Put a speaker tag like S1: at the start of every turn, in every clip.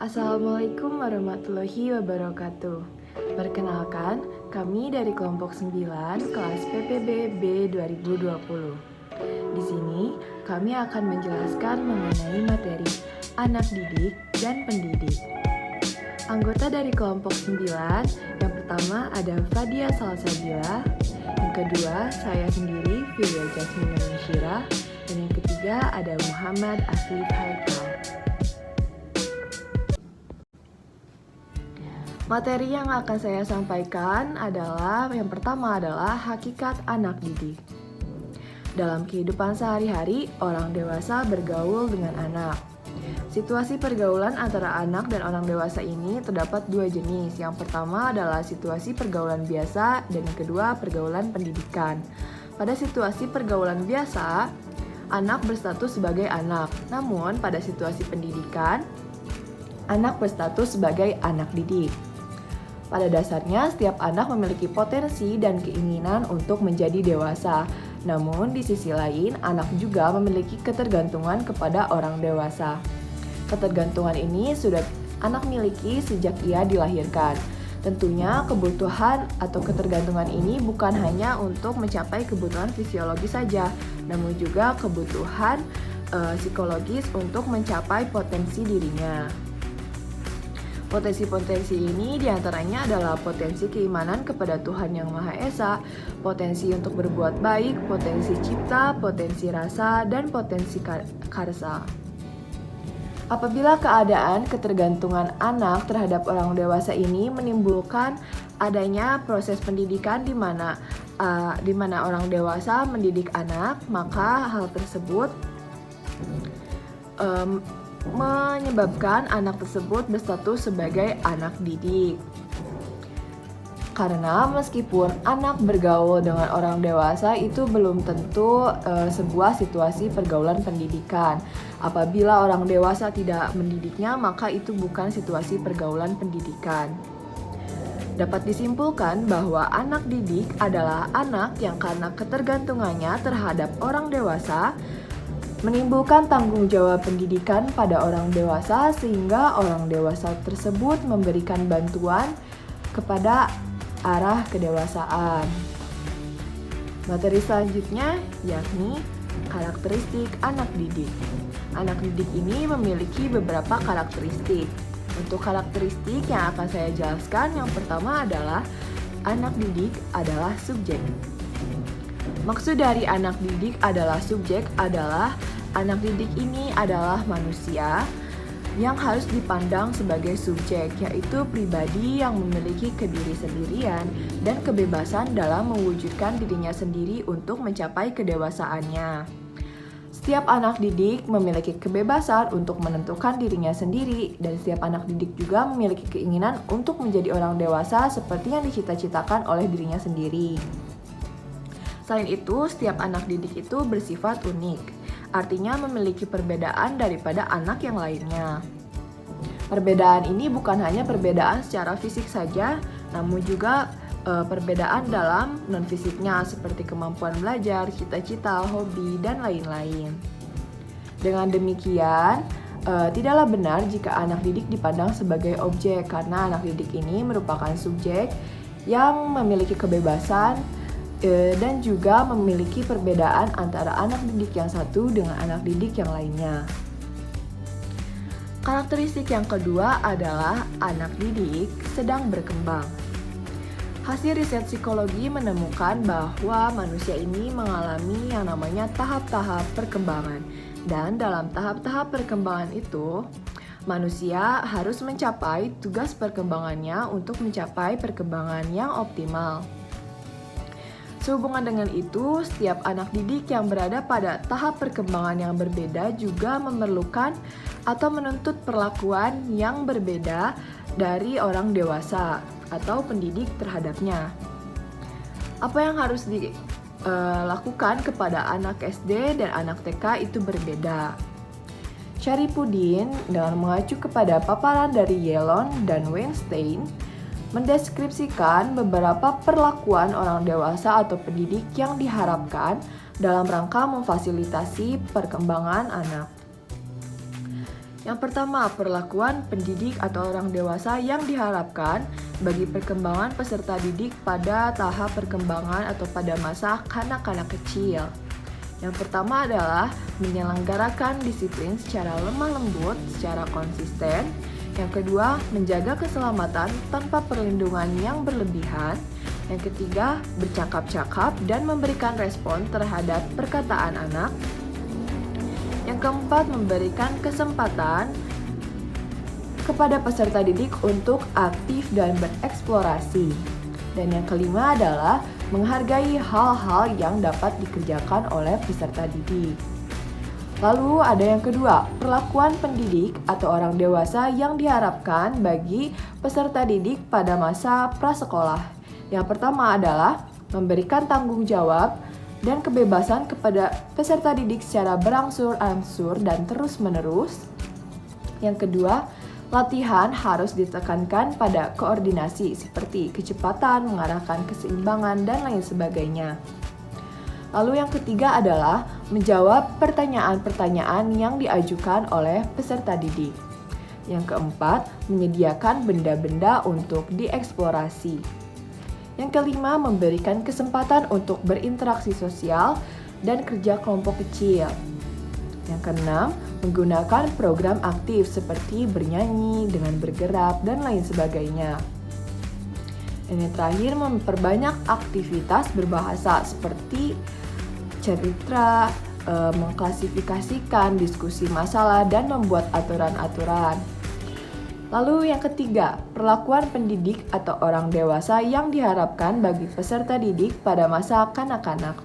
S1: Assalamualaikum warahmatullahi wabarakatuh. Perkenalkan, kami dari kelompok 9 kelas PPB B 2020. Di sini, kami akan menjelaskan mengenai materi anak didik dan pendidik. Anggota dari kelompok 9, yang pertama ada Fadia Salsabila, yang kedua saya sendiri, Filia Jasmine Nursyira, dan yang ketiga ada Muhammad Afif Haikal. Materi yang akan saya sampaikan adalah yang pertama adalah hakikat anak didik. Dalam kehidupan sehari-hari, orang dewasa bergaul dengan anak. Situasi pergaulan antara anak dan orang dewasa ini terdapat dua jenis. Yang pertama adalah situasi pergaulan biasa dan yang kedua pergaulan pendidikan. Pada situasi pergaulan biasa, anak berstatus sebagai anak. Namun pada situasi pendidikan, anak berstatus sebagai anak didik. Pada dasarnya, setiap anak memiliki potensi dan keinginan untuk menjadi dewasa. Namun, di sisi lain, anak juga memiliki ketergantungan kepada orang dewasa. Ketergantungan ini sudah anak miliki sejak ia dilahirkan. Tentunya, kebutuhan atau ketergantungan ini bukan hanya untuk mencapai kebutuhan fisiologis saja, namun juga kebutuhan psikologis untuk mencapai potensi dirinya. Potensi-potensi ini diantaranya adalah potensi keimanan kepada Tuhan Yang Maha Esa, potensi untuk berbuat baik, potensi cipta, potensi rasa, dan potensi karsa. Apabila keadaan ketergantungan anak terhadap orang dewasa ini menimbulkan adanya proses pendidikan di mana orang dewasa mendidik anak, maka hal tersebut menyebabkan anak tersebut berstatus sebagai anak didik. Karena meskipun anak bergaul dengan orang dewasa itu belum tentu sebuah situasi pergaulan pendidikan. Apabila orang dewasa tidak mendidiknya, maka itu bukan situasi pergaulan pendidikan. Dapat disimpulkan bahwa anak didik adalah anak yang karena ketergantungannya terhadap orang dewasa menimbulkan tanggung jawab pendidikan pada orang dewasa sehingga orang dewasa tersebut memberikan bantuan kepada arah kedewasaan. Materi selanjutnya yakni karakteristik anak didik. Anak didik ini memiliki beberapa karakteristik. Untuk karakteristik yang akan saya jelaskan, yang pertama adalah anak didik adalah subjek. Maksud dari anak didik adalah subjek adalah anak didik ini adalah manusia yang harus dipandang sebagai subjek, yaitu pribadi yang memiliki kediri sendirian dan kebebasan dalam mewujudkan dirinya sendiri untuk mencapai kedewasaannya. Setiap anak didik memiliki kebebasan untuk menentukan dirinya sendiri dan setiap anak didik juga memiliki keinginan untuk menjadi orang dewasa seperti yang dicita-citakan oleh dirinya sendiri. Selain itu, setiap anak didik itu bersifat unik, artinya memiliki perbedaan daripada anak yang lainnya. Perbedaan ini bukan hanya perbedaan secara fisik saja, namun juga perbedaan dalam non-fisiknya seperti kemampuan belajar, cita-cita, hobi, dan lain-lain. Dengan demikian, tidaklah benar jika anak didik dipandang sebagai objek, karena anak didik ini merupakan subjek yang memiliki kebebasan dan juga memiliki perbedaan antara anak didik yang satu dengan anak didik yang lainnya. Karakteristik yang kedua adalah anak didik sedang berkembang. Hasil riset psikologi menemukan bahwa manusia ini mengalami yang namanya tahap-tahap perkembangan. Dan dalam tahap-tahap perkembangan itu, manusia harus mencapai tugas perkembangannya untuk mencapai perkembangan yang optimal. Sehubungan dengan itu, setiap anak didik yang berada pada tahap perkembangan yang berbeda juga memerlukan atau menuntut perlakuan yang berbeda dari orang dewasa atau pendidik terhadapnya. Apa yang harus dilakukan kepada anak SD dan anak TK itu berbeda. Syarifudin dengan mengacu kepada paparan dari Yellon dan Weinstein mendeskripsikan beberapa perlakuan orang dewasa atau pendidik yang diharapkan dalam rangka memfasilitasi perkembangan anak. Yang pertama, perlakuan pendidik atau orang dewasa yang diharapkan bagi perkembangan peserta didik pada tahap perkembangan atau pada masa kanak-kanak kecil. Yang pertama adalah menyelenggarakan disiplin secara lemah lembut, secara konsisten. Yang kedua, menjaga keselamatan tanpa perlindungan yang berlebihan. Yang ketiga, bercakap-cakap dan memberikan respon terhadap perkataan anak. Yang keempat, memberikan kesempatan kepada peserta didik untuk aktif dan bereksplorasi. Dan yang kelima adalah menghargai hal-hal yang dapat dikerjakan oleh peserta didik. Lalu ada yang kedua, perlakuan pendidik atau orang dewasa yang diharapkan bagi peserta didik pada masa prasekolah. Yang pertama adalah memberikan tanggung jawab dan kebebasan kepada peserta didik secara berangsur-angsur dan terus-menerus. Yang kedua, latihan harus ditekankan pada koordinasi seperti kecepatan, mengarahkan keseimbangan, dan lain sebagainya. Lalu yang ketiga adalah menjawab pertanyaan-pertanyaan yang diajukan oleh peserta didik. Yang keempat, menyediakan benda-benda untuk dieksplorasi. Yang kelima, memberikan kesempatan untuk berinteraksi sosial dan kerja kelompok kecil. Yang keenam, menggunakan program aktif seperti bernyanyi, dengan bergerak, dan lain sebagainya. Yang terakhir, memperbanyak aktivitas berbahasa seperti cerita, mengklasifikasikan, diskusi masalah, dan membuat aturan-aturan. Lalu yang ketiga, perlakuan pendidik atau orang dewasa yang diharapkan bagi peserta didik pada masa kanak-kanak.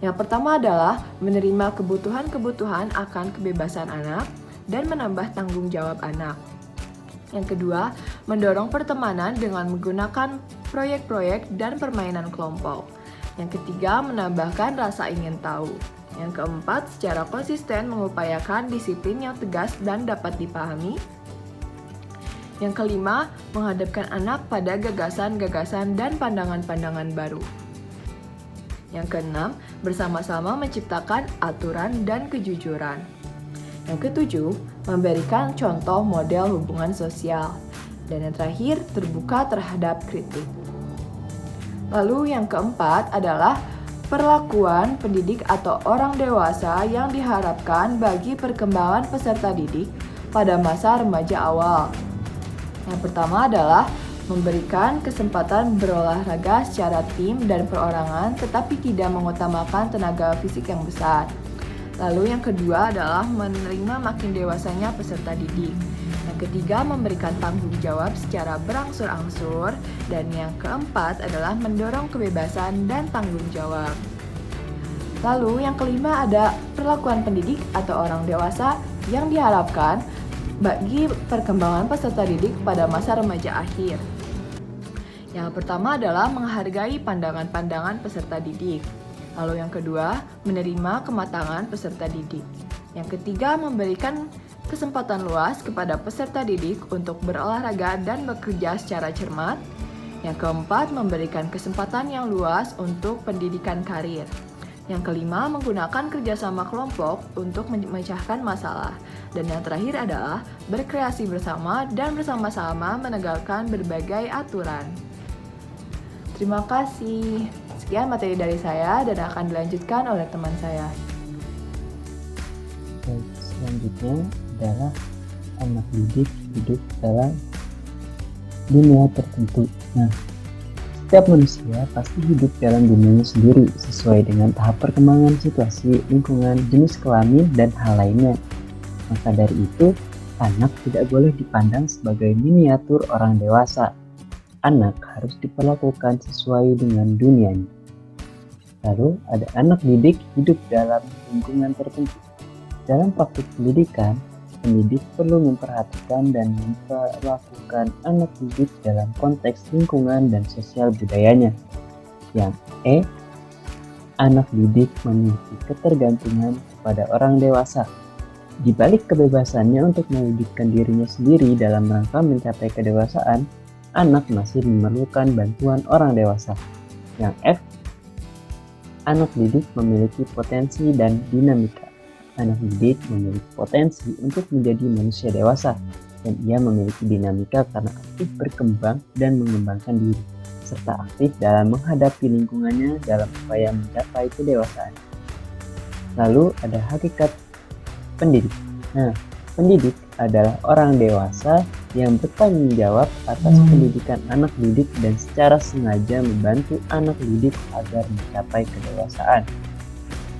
S1: Yang pertama adalah menerima kebutuhan-kebutuhan akan kebebasan anak dan menambah tanggung jawab anak. Yang kedua, mendorong pertemanan dengan menggunakan proyek-proyek dan permainan kelompok. Yang ketiga, menambahkan rasa ingin tahu. Yang keempat, secara konsisten mengupayakan disiplin yang tegas dan dapat dipahami. Yang kelima, menghadapkan anak pada gagasan-gagasan dan pandangan-pandangan baru. Yang keenam, bersama-sama menciptakan aturan dan kejujuran. Yang ketujuh, memberikan contoh model hubungan sosial. Dan yang terakhir, terbuka terhadap kritik. Lalu yang keempat adalah perlakuan pendidik atau orang dewasa yang diharapkan bagi perkembangan peserta didik pada masa remaja awal. Yang pertama adalah memberikan kesempatan berolahraga secara tim dan perorangan tetapi tidak mengutamakan tenaga fisik yang besar. Lalu yang kedua adalah menerima makin dewasanya peserta didik. Yang ketiga, memberikan tanggung jawab secara berangsur-angsur. Dan yang keempat adalah mendorong kebebasan dan tanggung jawab. Lalu yang kelima ada perlakuan pendidik atau orang dewasa yang diharapkan bagi perkembangan peserta didik pada masa remaja akhir. Yang pertama adalah menghargai pandangan-pandangan peserta didik. Lalu yang kedua, menerima kematangan peserta didik. Yang ketiga, memberikan kesempatan luas kepada peserta didik untuk berolahraga dan bekerja secara cermat. Yang keempat, memberikan kesempatan yang luas untuk pendidikan karir. Yang kelima, menggunakan kerjasama kelompok untuk memecahkan masalah. Dan yang terakhir adalah berkreasi bersama dan bersama-sama menegakkan berbagai aturan. Terima kasih. Sekian materi dari saya dan akan dilanjutkan oleh teman saya.
S2: Baik, selanjutnya adalah anak didik hidup dalam dunia tertentu. Nah, setiap manusia pasti hidup dalam dunianya sendiri sesuai dengan tahap perkembangan situasi, lingkungan, jenis kelamin, dan hal lainnya. Maka dari itu, anak tidak boleh dipandang sebagai miniatur orang dewasa. Anak harus diperlakukan sesuai dengan dunianya. Lalu ada anak didik hidup dalam lingkungan tertentu. Dalam praktik pendidikan, pendidik perlu memperhatikan dan memperlakukan anak didik dalam konteks lingkungan dan sosial budayanya. Yang anak didik memiliki ketergantungan kepada orang dewasa. Di balik kebebasannya untuk mewujudkan dirinya sendiri dalam rangka mencapai kedewasaan, anak masih memerlukan bantuan orang dewasa. Yang anak didik memiliki potensi dan dinamika. Anak didik memiliki potensi untuk menjadi manusia dewasa, dan ia memiliki dinamika karena aktif berkembang dan mengembangkan diri, serta aktif dalam menghadapi lingkungannya dalam upaya mencapai kedewasaan. Lalu ada hakikat pendidik. Nah, pendidik adalah orang dewasa yang bertanggung jawab atas pendidikan anak didik dan secara sengaja membantu anak didik agar mencapai kedewasaan.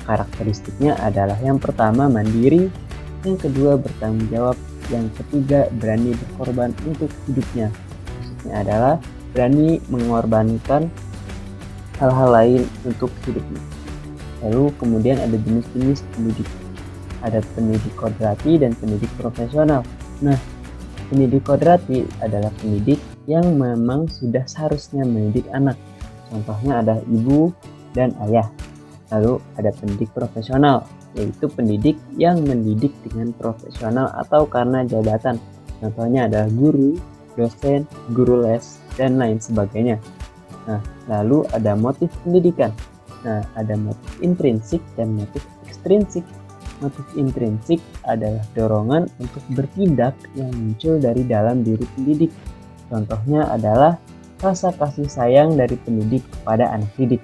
S2: Karakteristiknya adalah yang pertama mandiri, yang kedua bertanggung jawab, yang ketiga berani berkorban untuk hidupnya. Maksudnya adalah berani mengorbankan hal-hal lain untuk hidupnya. Lalu kemudian ada jenis-jenis pendidik. Ada pendidik kodrati dan pendidik profesional. Nah, pendidik kodrati adalah pendidik yang memang sudah seharusnya mendidik anak. Contohnya ada ibu dan ayah. Lalu ada pendidik profesional, yaitu pendidik yang mendidik dengan profesional atau karena jabatan. Contohnya adalah guru, dosen, guru les, dan lain sebagainya. Nah, lalu ada motif pendidikan. Nah, ada motif intrinsik dan motif ekstrinsik. Motif intrinsik adalah dorongan untuk bertindak yang muncul dari dalam diri pendidik. Contohnya adalah rasa kasih sayang dari pendidik kepada anak didik.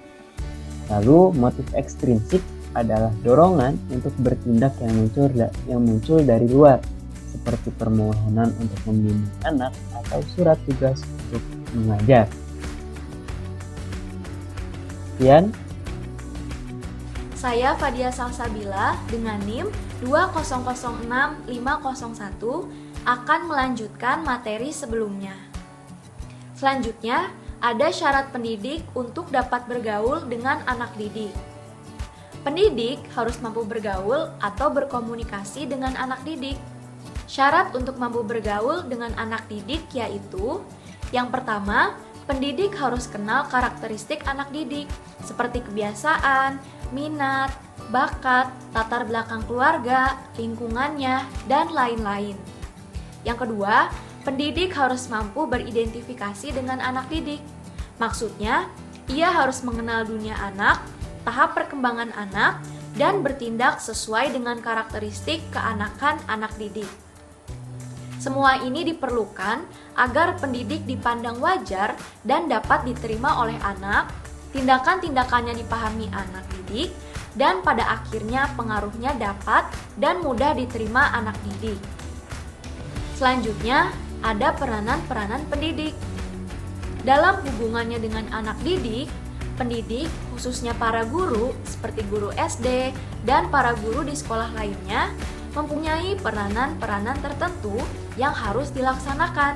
S2: Lalu motif ekstrinsik adalah dorongan untuk bertindak yang muncul dari luar, seperti permohonan untuk membimbing anak atau surat tugas untuk mengajar. Sekian.
S3: Saya Fadia Salsabila dengan NIM 2006501 akan melanjutkan materi sebelumnya. Selanjutnya, ada syarat pendidik untuk dapat bergaul dengan anak didik. Pendidik harus mampu bergaul atau berkomunikasi dengan anak didik. Syarat untuk mampu bergaul dengan anak didik yaitu: yang pertama, pendidik harus kenal karakteristik anak didik, seperti kebiasaan, minat, bakat, latar belakang keluarga, lingkungannya, dan lain-lain. Yang kedua, pendidik harus mampu beridentifikasi dengan anak didik. Maksudnya, ia harus mengenal dunia anak, tahap perkembangan anak, dan bertindak sesuai dengan karakteristik keanakan anak didik. Semua ini diperlukan agar pendidik dipandang wajar dan dapat diterima oleh anak, tindakan-tindakannya dipahami anak didik, dan pada akhirnya pengaruhnya dapat dan mudah diterima anak didik. Selanjutnya, ada peranan-peranan pendidik. Dalam hubungannya dengan anak didik, pendidik, khususnya para guru seperti guru SD dan para guru di sekolah lainnya, mempunyai peranan-peranan tertentu yang harus dilaksanakan.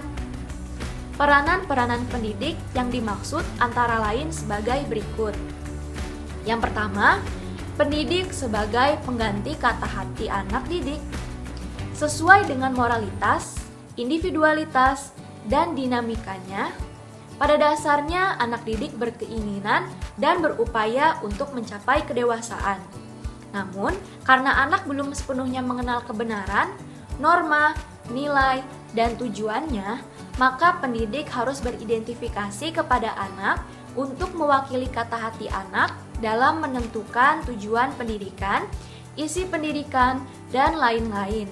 S3: Peranan-peranan pendidik yang dimaksud antara lain sebagai berikut. Yang pertama, pendidik sebagai pengganti kata hati anak didik. Sesuai dengan moralitas, individualitas, dan dinamikanya, pada dasarnya anak didik berkeinginan dan berupaya untuk mencapai kedewasaan. Namun, karena anak belum sepenuhnya mengenal kebenaran, norma, nilai, dan tujuannya, maka pendidik harus beridentifikasi kepada anak untuk mewakili kata hati anak dalam menentukan tujuan pendidikan, isi pendidikan, dan lain-lain.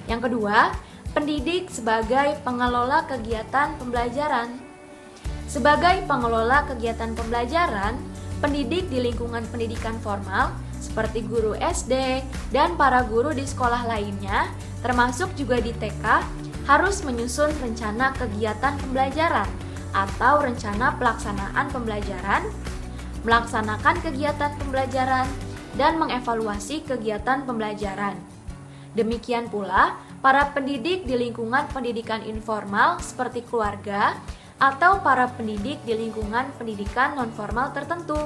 S3: Yang kedua, pendidik sebagai pengelola kegiatan pembelajaran. Sebagai pengelola kegiatan pembelajaran, pendidik di lingkungan pendidikan formal seperti guru SD dan para guru di sekolah lainnya, termasuk juga di TK, harus menyusun rencana kegiatan pembelajaran atau rencana pelaksanaan pembelajaran, melaksanakan kegiatan pembelajaran, dan mengevaluasi kegiatan pembelajaran. Demikian pula, para pendidik di lingkungan pendidikan informal seperti keluarga atau para pendidik di lingkungan pendidikan nonformal tertentu.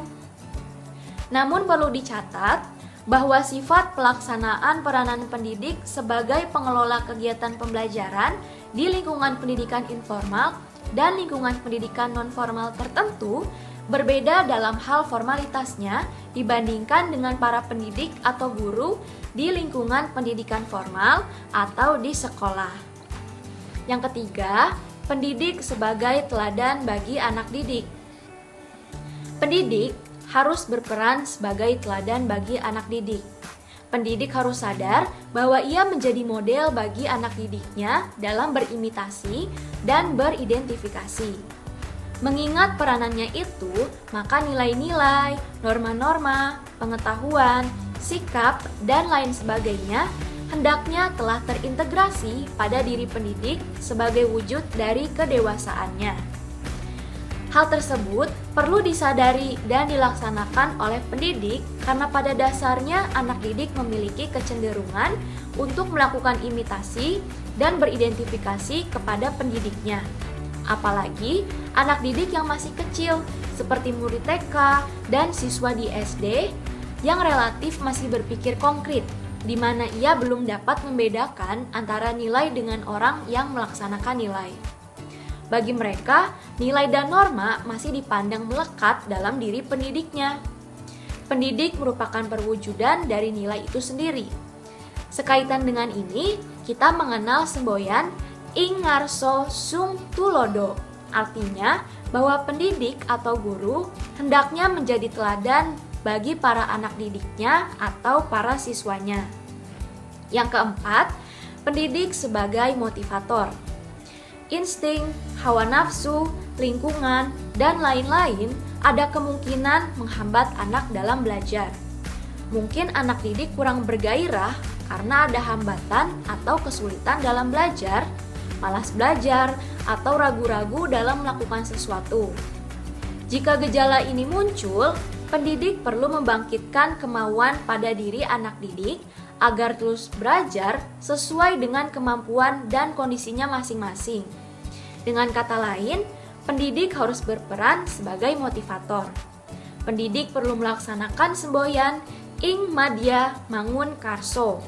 S3: Namun perlu dicatat bahwa sifat pelaksanaan peranan pendidik sebagai pengelola kegiatan pembelajaran di lingkungan pendidikan informal dan lingkungan pendidikan nonformal tertentu berbeda dalam hal formalitasnya dibandingkan dengan para pendidik atau guru di lingkungan pendidikan formal atau di sekolah. Yang ketiga, pendidik sebagai teladan bagi anak didik. Pendidik harus berperan sebagai teladan bagi anak didik. Pendidik harus sadar bahwa ia menjadi model bagi anak didiknya dalam berimitasi dan beridentifikasi. Mengingat peranannya itu, maka nilai-nilai, norma-norma, pengetahuan, sikap, dan lain sebagainya hendaknya telah terintegrasi pada diri pendidik sebagai wujud dari kedewasaannya. Hal tersebut perlu disadari dan dilaksanakan oleh pendidik karena pada dasarnya anak didik memiliki kecenderungan untuk melakukan imitasi dan beridentifikasi kepada pendidiknya. Apalagi anak didik yang masih kecil seperti murid TK dan siswa di SD yang relatif masih berpikir konkret, di mana ia belum dapat membedakan antara nilai dengan orang yang melaksanakan nilai. Bagi mereka, nilai dan norma masih dipandang melekat dalam diri pendidiknya. Pendidik merupakan perwujudan dari nilai itu sendiri. Sekaitan dengan ini, kita mengenal semboyan ing ngarso sung tulodo, artinya bahwa pendidik atau guru hendaknya menjadi teladan bagi para anak didiknya atau para siswanya. Yang keempat, pendidik sebagai motivator. Insting, hawa nafsu, lingkungan, dan lain-lain ada kemungkinan menghambat anak dalam belajar. Mungkin anak didik kurang bergairah karena ada hambatan atau kesulitan dalam belajar, malas belajar, atau ragu-ragu dalam melakukan sesuatu. Jika gejala ini muncul, pendidik perlu membangkitkan kemauan pada diri anak didik agar terus belajar sesuai dengan kemampuan dan kondisinya masing-masing. Dengan kata lain, pendidik harus berperan sebagai motivator. Pendidik perlu melaksanakan semboyan ing madya mangun karso.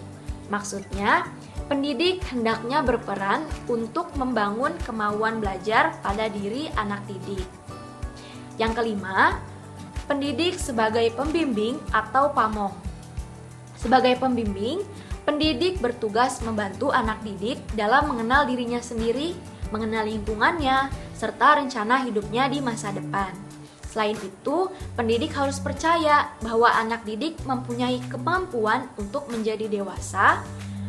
S3: Maksudnya, pendidik hendaknya berperan untuk membangun kemauan belajar pada diri anak didik. Yang kelima, pendidik sebagai pembimbing atau pamong. Sebagai pembimbing, pendidik bertugas membantu anak didik dalam mengenal dirinya sendiri, mengenal lingkungannya, serta rencana hidupnya di masa depan. Selain itu, pendidik harus percaya bahwa anak didik mempunyai kemampuan untuk menjadi dewasa,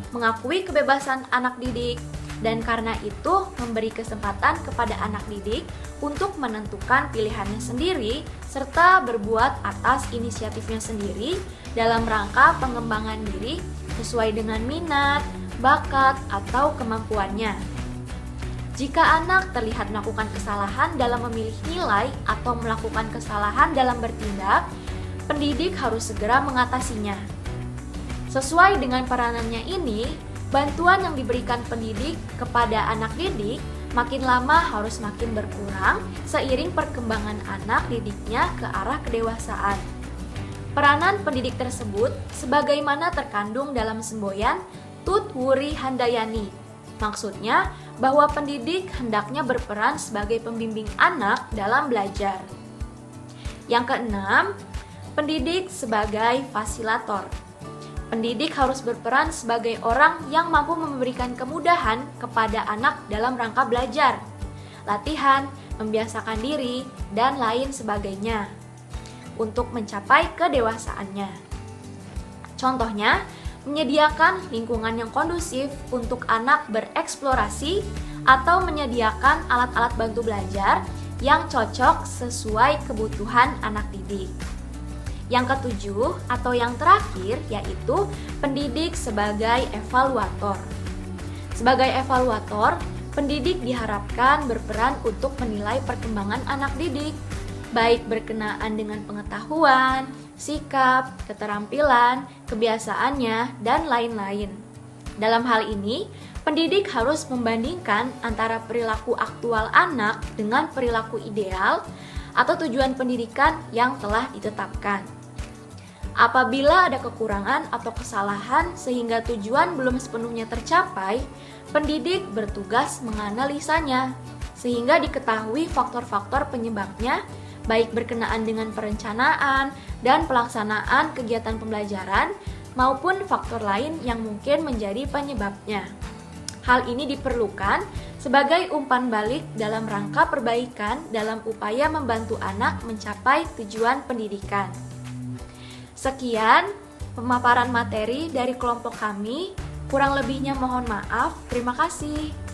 S3: mengakui kebebasan anak didik, dan karena itu memberi kesempatan kepada anak didik untuk menentukan pilihannya sendiri serta berbuat atas inisiatifnya sendiri dalam rangka pengembangan diri sesuai dengan minat, bakat, atau kemampuannya. Jika anak terlihat melakukan kesalahan dalam memilih nilai atau melakukan kesalahan dalam bertindak, pendidik harus segera mengatasinya. Sesuai dengan peranannya ini, bantuan yang diberikan pendidik kepada anak didik makin lama harus makin berkurang seiring perkembangan anak didiknya ke arah kedewasaan. Peranan pendidik tersebut sebagaimana terkandung dalam semboyan Tut Wuri Handayani. Maksudnya bahwa pendidik hendaknya berperan sebagai pembimbing anak dalam belajar. Yang keenam, pendidik sebagai fasilitator. Pendidik harus berperan sebagai orang yang mampu memberikan kemudahan kepada anak dalam rangka belajar, latihan, membiasakan diri, dan lain sebagainya untuk mencapai kedewasaannya. Contohnya, menyediakan lingkungan yang kondusif untuk anak bereksplorasi atau menyediakan alat-alat bantu belajar yang cocok sesuai kebutuhan anak didik. Yang ketujuh atau yang terakhir yaitu pendidik sebagai evaluator. Sebagai evaluator, pendidik diharapkan berperan untuk menilai perkembangan anak didik, baik berkenaan dengan pengetahuan, sikap, keterampilan, kebiasaannya, dan lain-lain. Dalam hal ini, pendidik harus membandingkan antara perilaku aktual anak dengan perilaku ideal atau tujuan pendidikan yang telah ditetapkan. Apabila ada kekurangan atau kesalahan sehingga tujuan belum sepenuhnya tercapai, pendidik bertugas menganalisanya sehingga diketahui faktor-faktor penyebabnya, baik berkenaan dengan perencanaan dan pelaksanaan kegiatan pembelajaran maupun faktor lain yang mungkin menjadi penyebabnya. Hal ini diperlukan sebagai umpan balik dalam rangka perbaikan dalam upaya membantu anak mencapai tujuan pendidikan. Sekian pemaparan materi dari kelompok kami. Kurang lebihnya mohon maaf. Terima kasih.